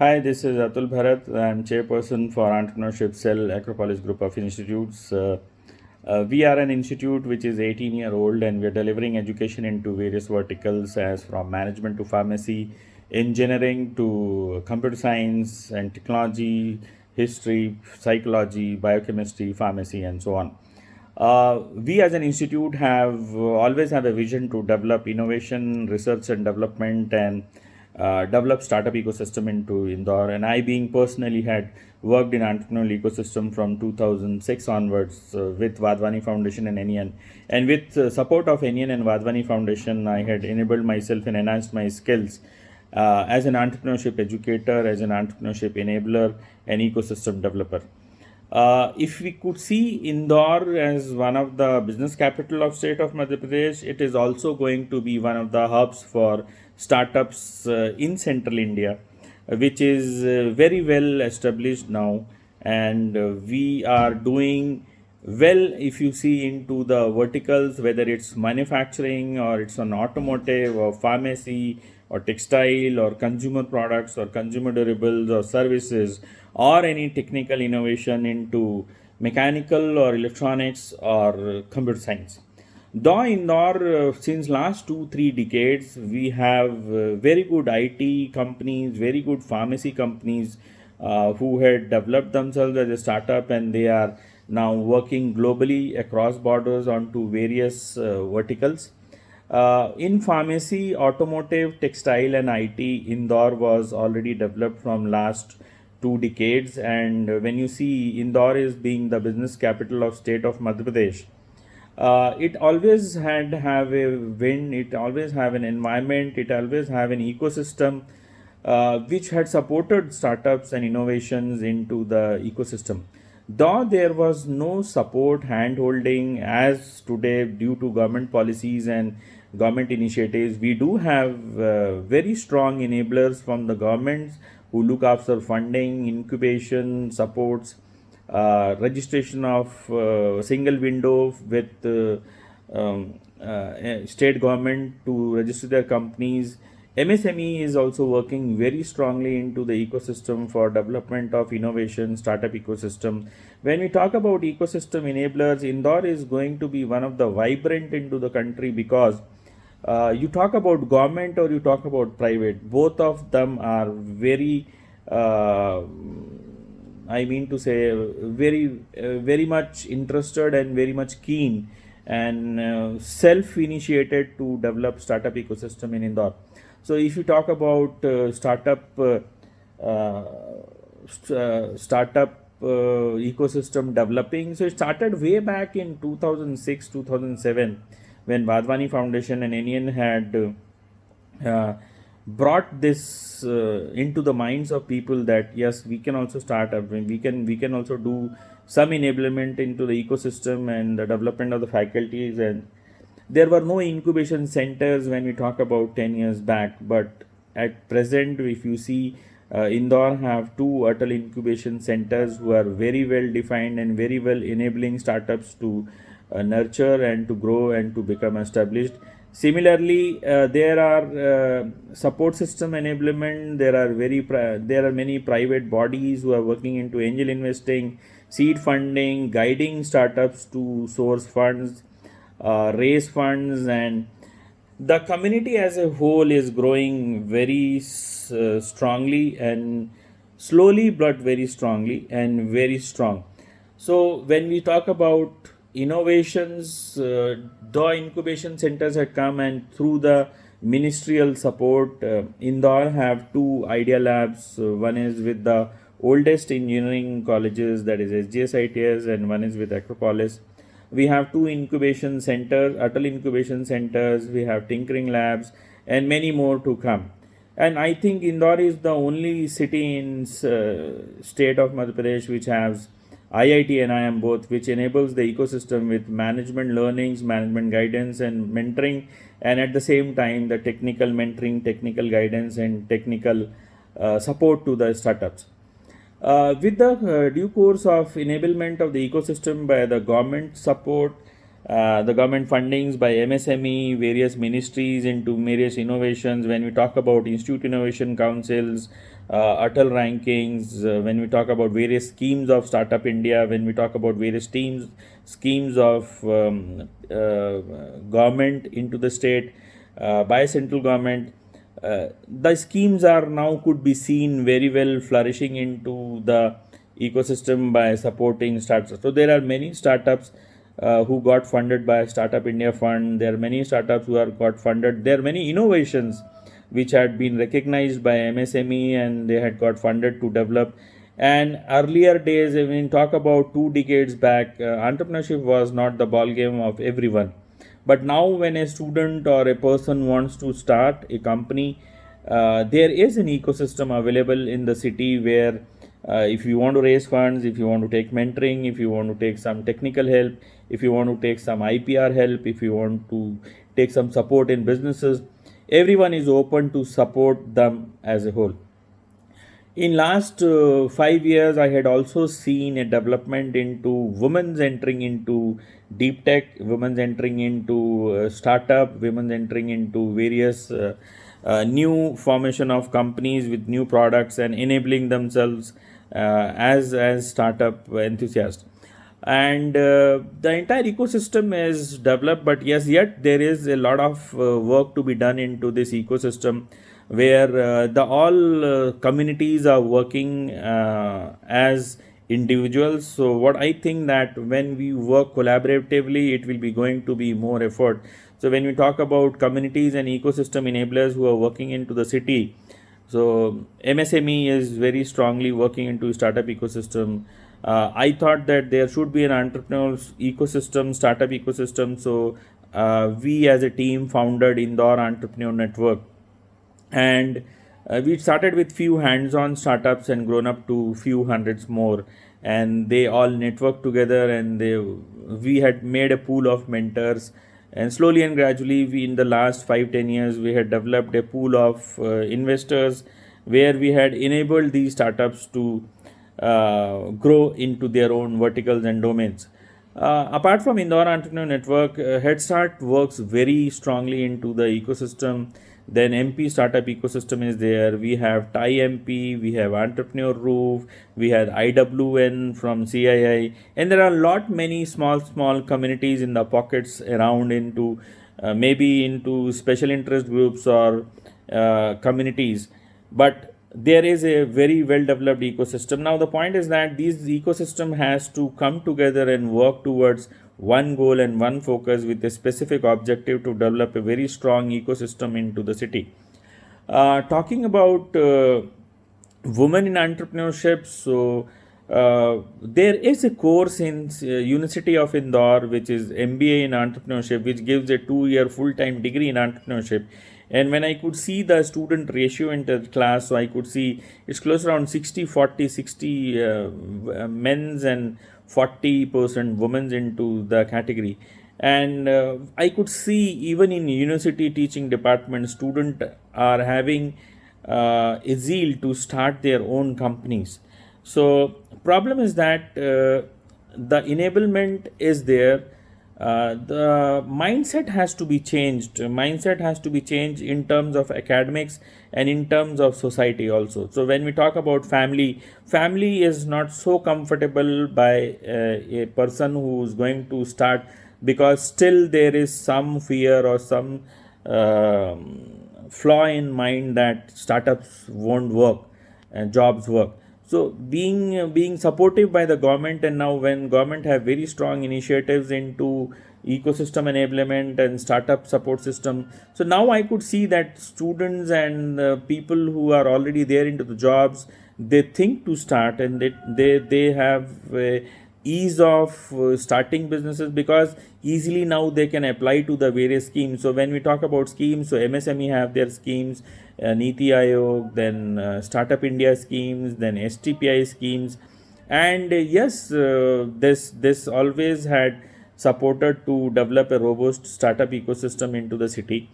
Hi, this is Atul Bharat. I'm chairperson for Entrepreneurship Cell Acropolis Group of Institutes. We are an institute which is 18-year-old, and we are delivering education into various verticals as from management to pharmacy, engineering to computer science and technology, history, psychology, biochemistry, pharmacy, and so on. We as an institute have always have a vision to develop innovation, research and development, and develop startup ecosystem into Indore. And I, being personally, had worked in entrepreneurial ecosystem from 2006 onwards with Vadvani Foundation and NEN. And with support of NEN and Vadvani Foundation, I had enabled myself and enhanced my skills as an entrepreneurship educator, as an entrepreneurship enabler, and ecosystem developer. If we could see Indore as one of the business capital of state of Madhya Pradesh, it is also going to be one of the hubs for startups in central India, which is very well established now, and we are doing well. If you see into the verticals, whether it's manufacturing or it's an automotive or pharmacy or textile or consumer products or consumer durables or services, or any technical innovation into mechanical or electronics or computer science. Though Indore, since last 2-3 decades, we have very good IT companies, very good pharmacy companies who had developed themselves as a startup, and they are now working globally across borders onto various verticals. In pharmacy, automotive, textile, and IT, Indore was already developed from last 2 decades. And when you see Indore is being the business capital of state of Madhya Pradesh, it always had have a wind, it always have an environment, it always have an ecosystem which had supported startups and innovations into the ecosystem. Though there was no support hand holding as today due to government policies and government initiatives, we do have very strong enablers from the governments who look after funding, incubation, supports, registration of single window with state government to register their companies. MSME is also working very strongly into the ecosystem for development of innovation, startup ecosystem. When we talk about ecosystem enablers, Indore is going to be one of the vibrant into the country, because you talk about government or you talk about private, both of them are very I mean to say very much interested and very much keen and self-initiated to develop startup ecosystem in Indore. So if you talk about startup ecosystem developing, so it started way back in 2006 2007 when Vadvani Foundation and NEN had brought this into the minds of people that yes, we can also start up, we can also do some enablement into the ecosystem and the development of the faculties. And there were no incubation centers when we talk about 10 years back, but at present, if you see, Indore have two Atal incubation centers who are very well defined and very well enabling startups to nurture and to grow and to become established. Similarly, there are support system enablement. There are many private bodies who are working into angel investing, seed funding, guiding startups to source funds, raise funds, and the community as a whole is growing very strongly and slowly, but very strongly and very strong. So when we talk about innovations, the incubation centers had come, and through the ministerial support, Indore have two idea labs. One is with the oldest engineering colleges, that is SGS ITS, and one is with Acropolis. We have two incubation centers, Atal incubation centers, we have tinkering labs, and many more to come. And I think Indore is the only city in state of Madhya Pradesh which has IIT and IIM both, which enables the ecosystem with management learnings, management guidance, and mentoring, and at the same time the technical mentoring, technical guidance, and technical support to the startups. With the due course of enablement of the ecosystem by the government support, The government fundings by MSME, various ministries into various innovations. When we talk about Institute Innovation Councils, Atal rankings, when we talk about various schemes of Startup India, when we talk about various schemes of government into the state by central government, the schemes are now could be seen very well flourishing into the ecosystem by supporting startups. So there are many startups who got funded by Startup India Fund. There are many startups who are got funded. There are many innovations which had been recognized by MSME and they had got funded to develop. And earlier days, when we talk about 2 decades back, entrepreneurship was not the ball game of everyone. But now, when a student or a person wants to start a company, there is an ecosystem available in the city where if you want to raise funds, if you want to take mentoring, if you want to take some technical help, if you want to take some IPR help, if you want to take some support in businesses, everyone is open to support them as a whole. In last 5 years, I had also seen a development into women's entering into deep tech, women's entering into startup, women's entering into various new formation of companies with new products and enabling themselves as startup enthusiasts. And the entire ecosystem is developed, but yes, yet there is a lot of work to be done into this ecosystem where the all communities are working as individuals. So what I think that when we work collaboratively, it will be going to be more effort. So when we talk about communities and ecosystem enablers who are working into the city, so MSME is very strongly working into startup ecosystem. I thought that there should be an entrepreneurial ecosystem, startup ecosystem. So we as a team founded Indore Entrepreneur Network, and we started with few hands-on startups and grown up to few hundreds more, and they all networked together, and we had made a pool of mentors, and slowly and gradually we in the last 5-10 years we had developed a pool of investors where we had enabled these startups to grow into their own verticals and domains. Apart from Indore Entrepreneur Network, Head Start works very strongly into the ecosystem. Then MP Startup ecosystem is there. We have TIE MP, we have Entrepreneur Roof, we have IWN from CII, and there are a lot many small communities in the pockets around into maybe into special interest groups or communities, but there is a very well developed ecosystem. Now the point is that this ecosystem has to come together and work towards one goal and one focus with a specific objective to develop a very strong ecosystem into the city. Talking about women in entrepreneurship, so there is a course in University of Indore which is MBA in entrepreneurship, which gives a 2-year full-time degree in entrepreneurship. And when I could see the student ratio in the class, so I could see it's close around 60 men's and 40% women's into the category. And I could see even in university teaching department, students are having a zeal to start their own companies. So problem is that the enablement is there. The mindset has to be changed. Mindset has to be changed in terms of academics and in terms of society also. So when we talk about family is not so comfortable by a person who is going to start, because still there is some fear or some flaw in mind that startups won't work and jobs work. So being supportive by the government, and now when government have very strong initiatives into ecosystem enablement and startup support system, so now I could see that students and people who are already there into the jobs, they think to start, and they have ease of starting businesses, because easily now they can apply to the various schemes. So when we talk about schemes, so MSME have their schemes, Niti Aayog, then Startup India schemes, then STPI schemes, and yes, this always had supported to develop a robust startup ecosystem into the city.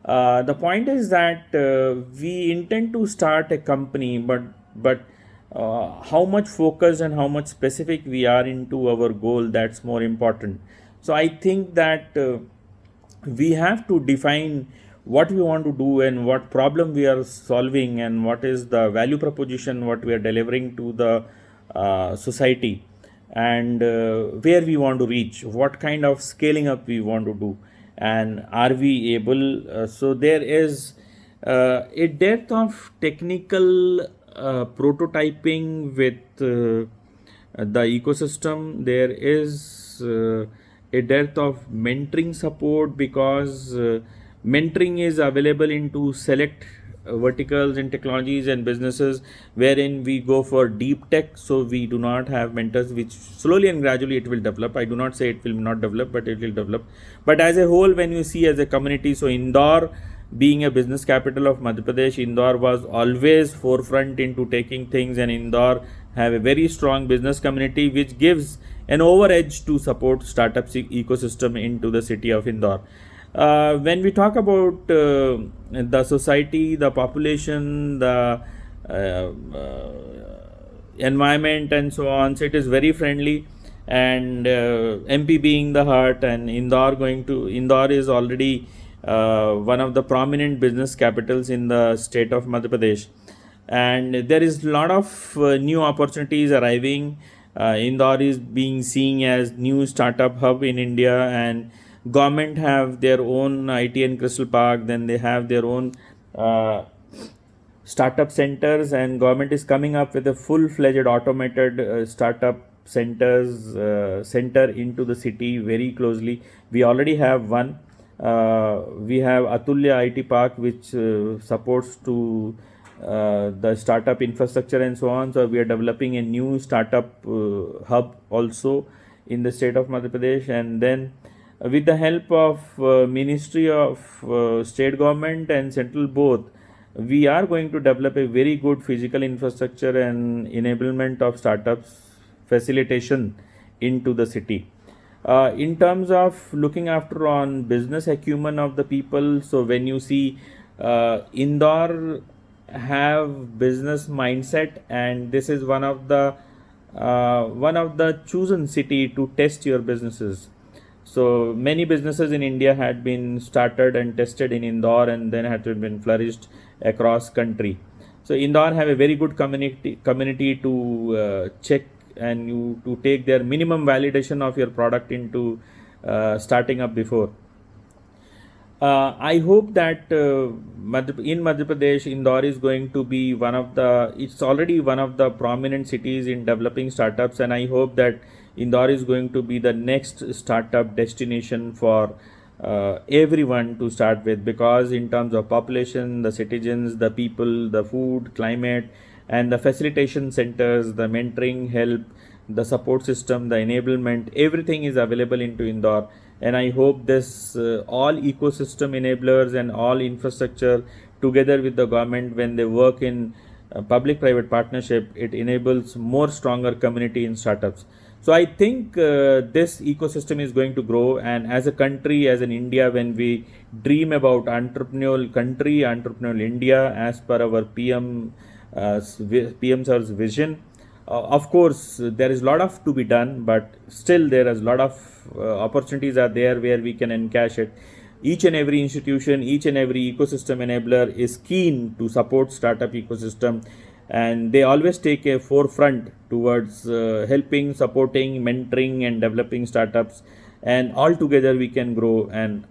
The point is that we intend to start a company, but how much focus and how much specific we are into our goal, that's more important. So I think that we have to define what we want to do and what problem we are solving and what is the value proposition what we are delivering to the society, and where we want to reach, what kind of scaling up we want to do, and are we able. So there is a depth of technical prototyping with the ecosystem. There is a depth of mentoring support, because mentoring is available into select verticals and technologies and businesses wherein we go for deep tech. So we do not have mentors, which slowly and gradually it will develop. I do not say it will not develop, but it will develop. But as a whole, when you see as a community, so Indore being a business capital of Madhya Pradesh, Indore was always forefront into taking things, and Indore have a very strong business community which gives an over edge to support startup ecosystem into the city of Indore. When we talk about the society, the population, the environment and so on, so it is very friendly, and MP being the heart, and Indore is already one of the prominent business capitals in the state of Madhya Pradesh, and there is a lot of new opportunities arriving. Indore is being seen as new startup hub in India, and government have their own IT and Crystal Park, then they have their own startup centers, and government is coming up with a full-fledged automated startup center into the city very closely. We already have one. We have Atulya IT Park, which supports to the startup infrastructure and so on. So we are developing a new startup hub also in the state of Madhya Pradesh, and then with the help of Ministry of State Government and Central both, we are going to develop a very good physical infrastructure and enablement of startups facilitation into the city. In terms of looking after on business acumen of the people, so when you see Indore have business mindset, and this is one of the chosen city to test your businesses. So many businesses in India had been started and tested in Indore, and then had been flourished across country. So Indore have a very good community to check and you to take their minimum validation of your product into starting up before. I hope that in Madhya Pradesh, Indore is going to be it's already one of the prominent cities in developing startups, and I hope that Indore is going to be the next startup destination for everyone to start with, because in terms of population, the citizens, the people, the food, climate, and the facilitation centers, the mentoring help, the support system, the enablement, everything is available into Indore. And I hope this all ecosystem enablers and all infrastructure together with the government, when they work in public-private partnership, it enables more stronger community in startups. So I think this ecosystem is going to grow, and as a country, as in India, when we dream about entrepreneurial country, entrepreneurial India, as per our PM Sir's vision, of course, there is a lot of to be done, but still there is a lot of opportunities are there where we can encash it. Each and every institution, each and every ecosystem enabler is keen to support startup ecosystem, and they always take a forefront towards helping, supporting, mentoring, and developing startups, and all together we can grow. And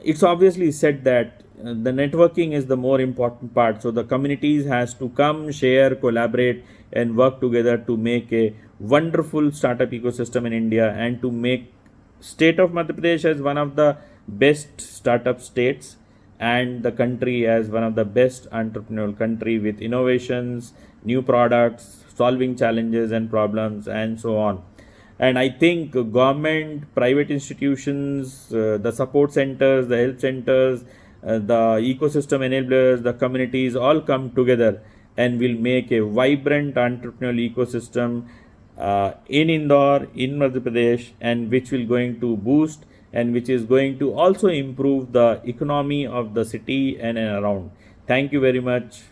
it's obviously said that the networking is the more important part. So the communities has to come, share, collaborate, and work together to make a wonderful startup ecosystem in India, and to make state of Madhya Pradesh as one of the best startup states, and the country as one of the best entrepreneurial country with innovations, new products, solving challenges and problems, and so on. And I think government, private institutions, the support centers, the help centers, the ecosystem enablers, the communities all come together and will make a vibrant entrepreneurial ecosystem in Indore, in Madhya Pradesh, and which will going to boost and which is going to also improve the economy of the city and around. Thank you very much.